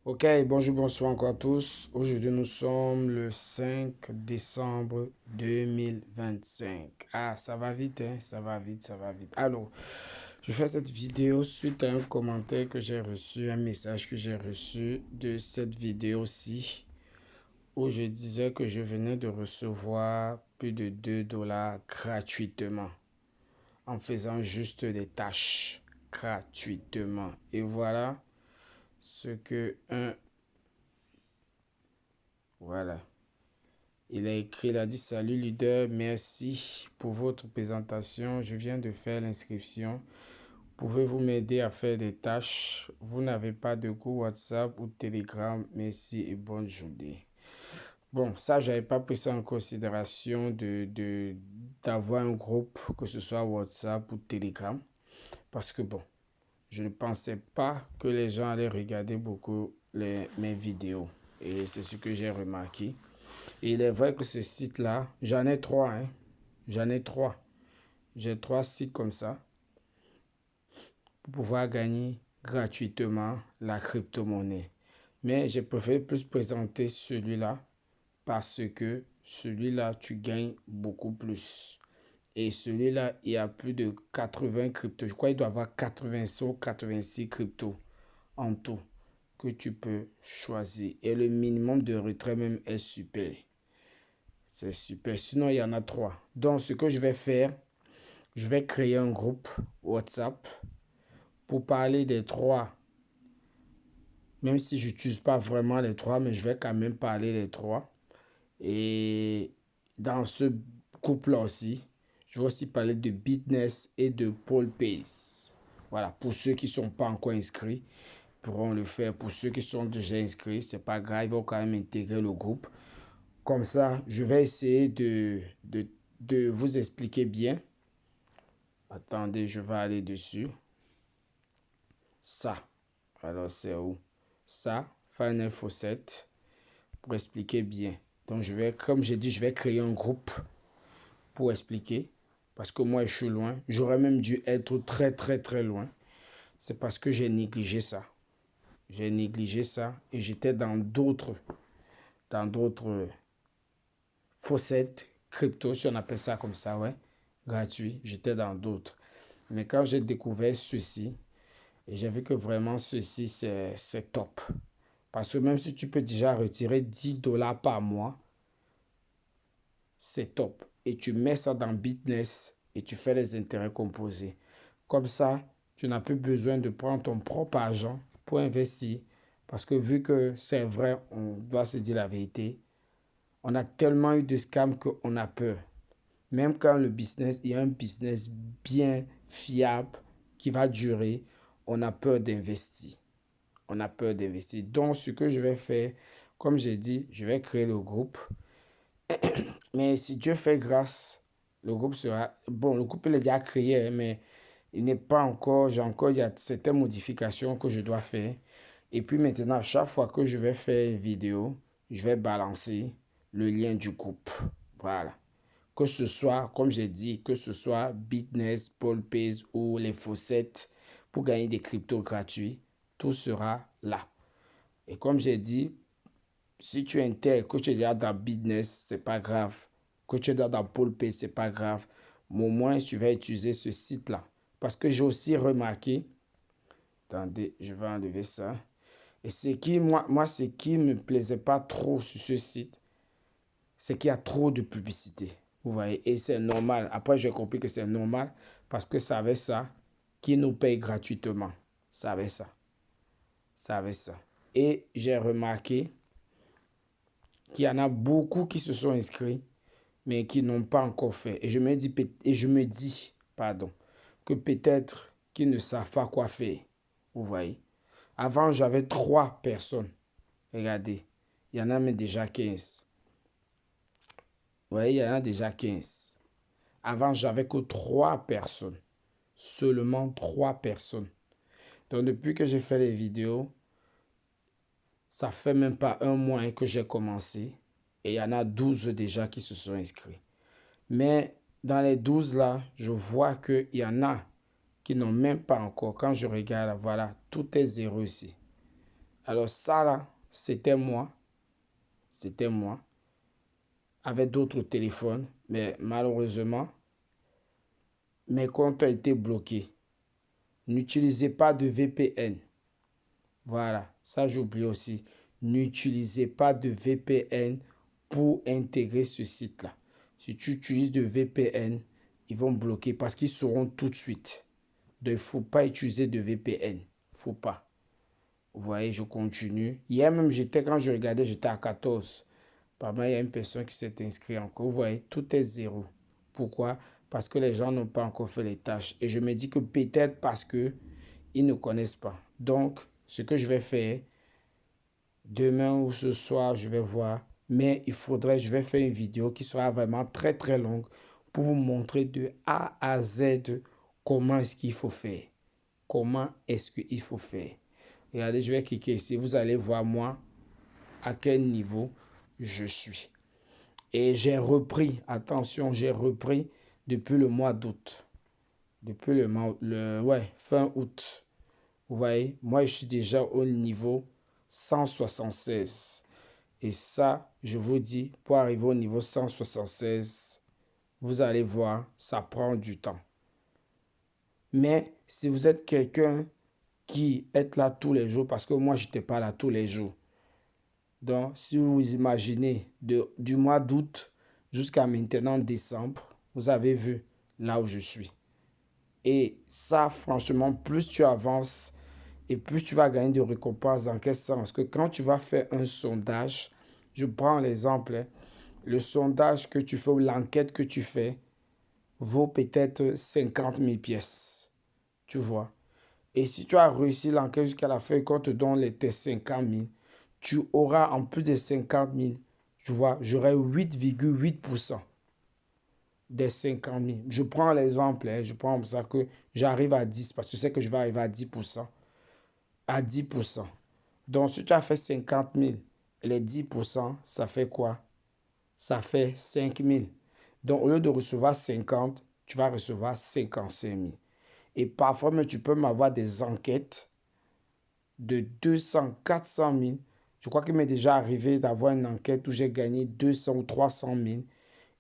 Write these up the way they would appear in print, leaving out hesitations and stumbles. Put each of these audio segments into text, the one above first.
Ok, bonjour, bonsoir encore à tous. Aujourd'hui, nous sommes le 5 décembre 2025. Ah, ça va vite, hein? Ça va vite, ça va vite. Alors, je fais cette vidéo suite à un commentaire que j'ai reçu, un message que j'ai reçu de cette vidéo-ci, où je disais que je venais de recevoir plus de 2 dollars gratuitement, en faisant juste des tâches gratuitement. Et voilà ce que Voilà. Il a écrit, il a dit: Salut leader, merci pour votre présentation. Je viens de faire l'inscription. Pouvez-vous m'aider à faire des tâches? Vous n'avez pas de groupe WhatsApp ou Telegram? Merci et bonne journée. Bon, ça, j'avais pas pris ça en considération d'avoir un groupe, que ce soit WhatsApp ou Telegram. Parce que bon, je ne pensais pas que les gens allaient regarder beaucoup mes vidéos. Et c'est ce que j'ai remarqué. Et il est vrai que ce site-là, j'en ai trois, hein. J'en ai trois. J'ai trois sites comme ça pour pouvoir gagner gratuitement la crypto-monnaie. Mais j'ai préféré plus présenter celui-là parce que celui-là, tu gagnes beaucoup plus. Et celui-là, il y a plus de 80 cryptos. Je crois qu'il doit y avoir 80 ou 86 cryptos en tout que tu peux choisir. Et le minimum de retrait même est super. C'est super. Sinon, il y en a trois. Donc, ce que je vais faire, je vais créer un groupe WhatsApp pour parler des trois. Même si je n'utilise pas vraiment les trois, mais je vais quand même parler des trois. Et dans ce groupe-là aussi, je vais aussi parler de Bitness et de Pace. Voilà, pour ceux qui ne sont pas encore inscrits, pourront le faire. Pour ceux qui sont déjà inscrits, c'est pas grave, ils vont quand même intégrer le groupe. Comme ça, je vais essayer de vous expliquer bien. Attendez, je vais aller dessus. Ça. Alors, c'est où? Ça, Final Faucet, pour expliquer bien. Donc, comme j'ai dit, je vais créer un groupe pour expliquer. Parce que moi, je suis loin. J'aurais même dû être très, très, très loin. C'est parce que j'ai négligé ça. J'ai négligé ça et j'étais dans d'autres faussettes, crypto, si on appelle ça comme ça, ouais, gratuit. J'étais dans d'autres. Mais quand j'ai découvert ceci, et j'ai vu que vraiment ceci, c'est top. Parce que même si tu peux déjà retirer 10 dollars par mois, c'est top. Et tu mets ça dans Bitness et tu fais les intérêts composés. Comme ça, tu n'as plus besoin de prendre ton propre argent pour investir. Parce que vu que c'est vrai, on doit se dire la vérité, on a tellement eu de scams qu'on a peur. Même quand le business, il y a un business bien fiable qui va durer, on a peur d'investir. On a peur d'investir. Donc, ce que je vais faire, comme j'ai dit, je vais créer le groupe. Mais si Dieu fait grâce, le groupe sera... Bon, le groupe, il est déjà créé, hein, mais il n'est pas encore... il y a certaines modifications que je dois faire. Et puis maintenant, à chaque fois que je vais faire une vidéo, je vais balancer le lien du groupe. Voilà. Que ce soit, comme j'ai dit, que ce soit Bitness, Pace ou les Faucets pour gagner des cryptos gratuits, tout sera là. Et comme j'ai dit, si tu intègres que tu es déjà dans Bitness, c'est pas grave. Que tu es dans Pace, c'est pas grave. Mais au moins, tu vas utiliser ce site-là. Parce que j'ai aussi remarqué, attendez, je vais enlever ça. Et ce qui me plaisait pas trop sur ce site, c'est qu'il y a trop de publicité. Vous voyez, et c'est normal. Après, j'ai compris que c'est normal parce que ça avait ça qui nous paye gratuitement. Ça avait ça. Ça avait ça. Et j'ai remarqué qu'il y en a beaucoup qui se sont inscrits, mais qui n'ont pas encore fait. Et je me dis, pardon, que peut-être qu'ils ne savent pas quoi faire. Vous voyez. Avant, j'avais 3 personnes. Regardez, il y en a même déjà 15. Vous voyez, il y en a déjà 15. Avant, j'avais que 3 personnes. Seulement 3 personnes. Donc, depuis que j'ai fait les vidéos, ça fait même pas un mois que j'ai commencé. Et il y en a 12 déjà qui se sont inscrits. Mais dans les 12 là, je vois qu'il y en a qui n'ont même pas encore. Quand je regarde, voilà, tout est zéro ici. Alors ça là, c'était moi. C'était moi. Avec d'autres téléphones. Mais malheureusement, mes comptes ont été bloqués. N'utilisez pas de VPN. Voilà, ça j'oublie aussi. N'utilisez pas de VPN pour intégrer ce site-là. Si tu utilises de VPN, ils vont bloquer parce qu'ils sauront tout de suite. Donc, il ne faut pas utiliser de VPN. Faut pas. Vous voyez, je continue. Hier même, quand je regardais, j'étais à 14. Par mal, il y a une personne qui s'est inscrite encore. Vous voyez, tout est zéro. Pourquoi? Parce que les gens n'ont pas encore fait les tâches. Et je me dis que peut-être parce que ils ne connaissent pas. Donc, ce que je vais faire, demain ou ce soir, je vais voir. Mais je vais faire une vidéo qui sera vraiment très très longue pour vous montrer de A à Z comment est-ce qu'il faut faire. Comment est-ce qu'il faut faire. Regardez, je vais cliquer ici. Vous allez voir moi à quel niveau je suis. Et j'ai repris, attention, j'ai repris depuis le mois d'août. Depuis fin août. Vous voyez, moi je suis déjà au niveau 176. Et ça, je vous dis, pour arriver au niveau 176, vous allez voir, ça prend du temps. Mais si vous êtes quelqu'un qui est là tous les jours, parce que moi, je n'étais pas là tous les jours. Donc, si vous vous imaginez du mois d'août jusqu'à maintenant, décembre, vous avez vu là où je suis. Et ça, franchement, plus tu avances et plus tu vas gagner de récompenses. Dans quel sens? Parce que quand tu vas faire un sondage, je prends l'exemple, hein, le sondage que tu fais ou l'enquête que tu fais vaut peut-être 50 000 pièces. Tu vois? Et si tu as réussi l'enquête jusqu'à la fin et qu'on te donne tes 50 000, tu auras en plus des 50 000, tu vois, j'aurai 8,8% des 50 000. Je prends l'exemple, hein, je prends comme ça que j'arrive à 10 parce que je sais que je vais arriver à 10%. À 10%. Donc, si tu as fait 50 000, les 10%, ça fait quoi? Ça fait 5 000. Donc, au lieu de recevoir 50, tu vas recevoir 55 000. Et parfois, mais tu peux m'avoir des enquêtes de 200, 400 000. Je crois qu'il m'est déjà arrivé d'avoir une enquête où j'ai gagné 200 ou 300 000.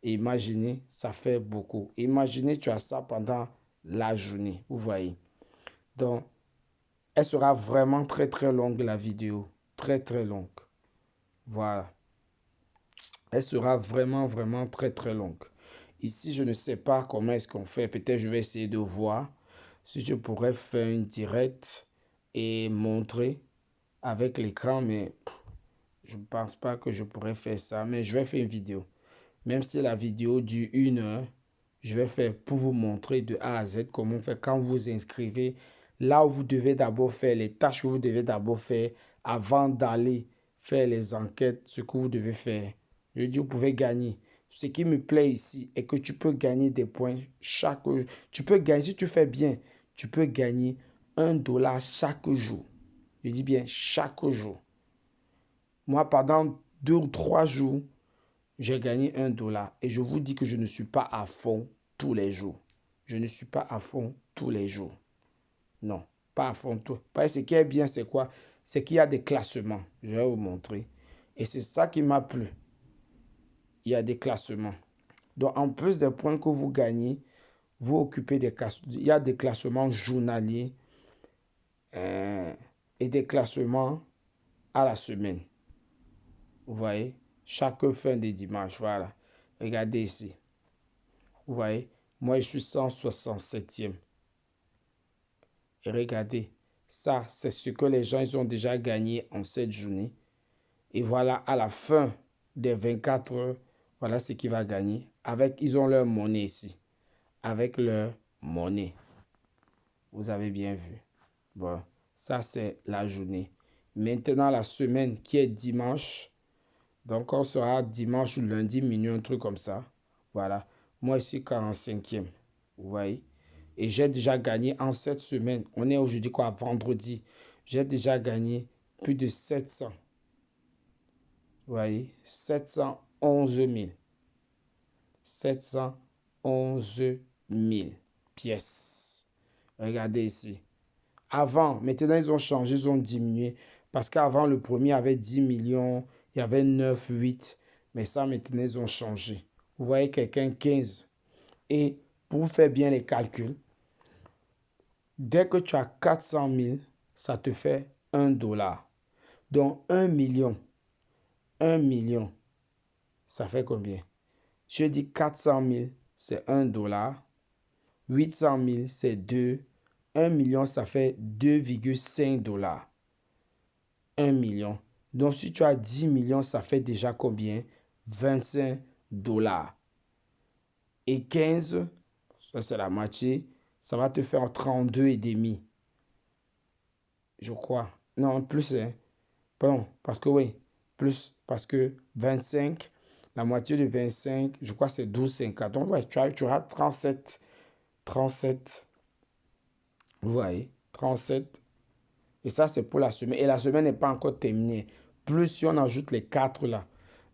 Et imaginez, ça fait beaucoup. Imaginez, tu as ça pendant la journée. Vous voyez. Donc, elle sera vraiment très très longue la vidéo. Très très longue. Voilà. Elle sera vraiment vraiment très très longue. Ici, je ne sais pas comment est-ce qu'on fait. Peut-être je vais essayer de voir si je pourrais faire une directe et montrer avec l'écran. Mais je ne pense pas que je pourrais faire ça. Mais je vais faire une vidéo. Même si la vidéo dure 1 heure, je vais faire pour vous montrer de A à Z comment faire quand vous vous inscrivez. Là où vous devez d'abord faire les tâches que vous devez d'abord faire avant d'aller faire les enquêtes, ce que vous devez faire. Je dis, vous pouvez gagner. Ce qui me plaît ici est que tu peux gagner des points chaque jour. Tu peux gagner, si tu fais bien, tu peux gagner $1 chaque jour. Je dis bien chaque jour. Moi, pendant 2 ou 3 jours, j'ai gagné $1 et je vous dis que je ne suis pas à fond tous les jours. Je ne suis pas à fond tous les jours. Non, pas à fond tout. Parce que ce qui est bien, c'est quoi? C'est qu'il y a des classements. Je vais vous montrer. Et c'est ça qui m'a plu. Il y a des classements. Donc, en plus des points que vous gagnez, vous occupez des classements. Il y a des classements journaliers et des classements à la semaine. Vous voyez? Chaque fin de dimanche. Voilà. Regardez ici. Vous voyez? Moi, je suis 167e. Et regardez, ça, c'est ce que les gens ils ont déjà gagné en cette journée. Et voilà, à la fin des 24 heures, voilà ce qu'il va gagner. Ils ont leur monnaie ici. Avec leur monnaie. Vous avez bien vu. Bon, ça, c'est la journée. Maintenant, la semaine qui est dimanche. Donc, on sera dimanche ou lundi, minuit, un truc comme ça. Voilà. Moi, ici, 45e. Vous voyez? Et j'ai déjà gagné en cette semaine. On est aujourd'hui quoi? Vendredi. J'ai déjà gagné plus de 700. Vous voyez? 711 000. 711 000 pièces. Regardez ici. Avant, maintenant, ils ont changé, ils ont diminué. Parce qu'avant, le premier avait 10 millions, il y avait 9, 8. Mais ça, maintenant, ils ont changé. Vous voyez quelqu'un 15. Et pour faire bien les calculs, dès que tu as 400 000, ça te fait 1 dollar. Donc 1 million, ça fait combien? Je dis 400 000, c'est 1 dollar. 800 000, c'est 2. 1 million, ça fait 2,5 dollars. 1 million. Donc si tu as 10 millions, ça fait déjà combien? 25 dollars. Et 15, ça c'est la moitié, ça va te faire 32,5. Je crois. Non, plus, hein. Pardon, parce que oui, plus, parce que 25, la moitié de 25, je crois que c'est 12,50. Donc, ouais, tu auras 37, 37, vous voyez, 37. Et ça, c'est pour la semaine. Et la semaine n'est pas encore terminée. Plus si on ajoute les 4 là.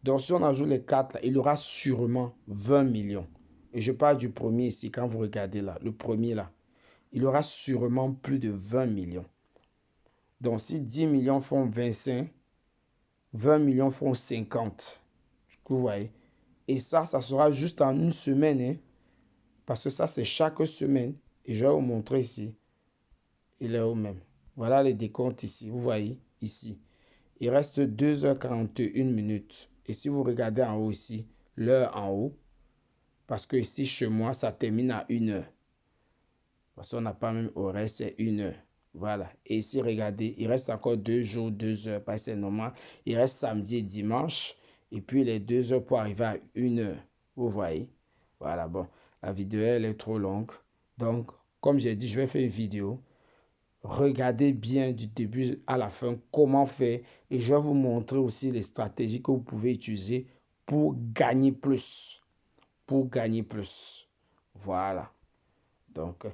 Donc, si on ajoute les 4 là, il aura sûrement 20 millions. Et je parle du premier ici, quand vous regardez là, le premier là. Il aura sûrement plus de 20 millions. Donc, si 10 millions font 25, 20 millions font 50. Vous voyez. Et ça sera juste en une semaine. Hein, parce que ça, c'est chaque semaine. Et je vais vous montrer ici. Il est au même. Voilà les décomptes ici. Vous voyez ici. Il reste 2h41 minutes. Et si vous regardez en haut ici, l'heure en haut, parce que ici, chez moi, ça termine à 1h. Parce qu'on n'a pas même horaire, c'est 1h. Voilà. Et ici, regardez, il reste encore 2 jours, 2 heures, parce que c'est normal. Il reste samedi et dimanche. Et puis les 2 heures pour arriver à 1h. Vous voyez? Voilà, bon. La vidéo, elle est trop longue. Donc, comme j'ai dit, je vais faire une vidéo. Regardez bien du début à la fin comment faire. Et je vais vous montrer aussi les stratégies que vous pouvez utiliser pour gagner plus. Pour gagner plus. Voilà. Donc,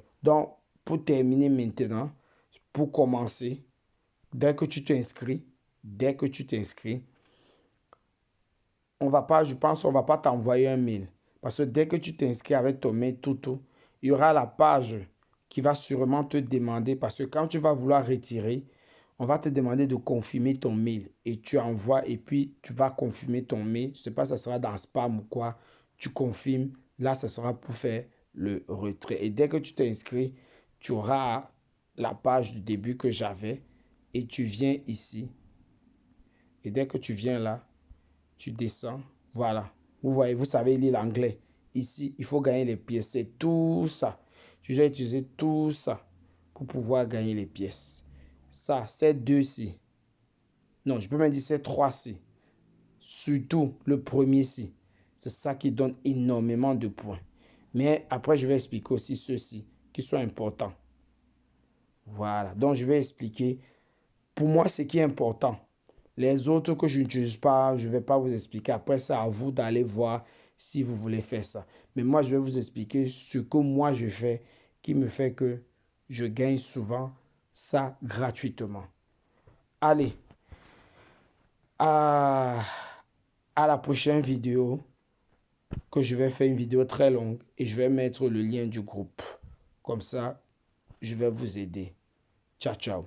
pour terminer maintenant, pour commencer, dès que tu t'inscris, on va pas, je pense, on va pas t'envoyer un mail. Parce que dès que tu t'inscris avec ton mail tout, il y aura la page qui va sûrement te demander, parce que quand tu vas vouloir retirer, on va te demander de confirmer ton mail. Et tu envoies et puis tu vas confirmer ton mail. Je ne sais pas si ça sera dans spam ou quoi. Tu confirmes. Là, ça sera pour faire le retrait. Et dès que tu t'inscris, tu auras la page du début que j'avais. Et tu viens ici. Et dès que tu viens là, tu descends. Voilà. Vous voyez, vous savez lire l'anglais. Ici, il faut gagner les pièces. C'est tout ça. Je vais utiliser tout ça pour pouvoir gagner les pièces. Ça, c'est 2-ci. Non, je peux même dire c'est 3-ci. Surtout le premier-ci. C'est ça qui donne énormément de points. Mais après, je vais expliquer aussi ceux-ci qui sont importants. Voilà. Donc, je vais expliquer pour moi ce qui est important. Les autres que je n'utilise pas, je ne vais pas vous expliquer. Après, c'est à vous d'aller voir si vous voulez faire ça. Mais moi, je vais vous expliquer ce que moi je fais qui me fait que je gagne souvent ça gratuitement. Allez, à la prochaine vidéo, que je vais faire une vidéo très longue et je vais mettre le lien du groupe. Comme ça, je vais vous aider. Ciao, ciao.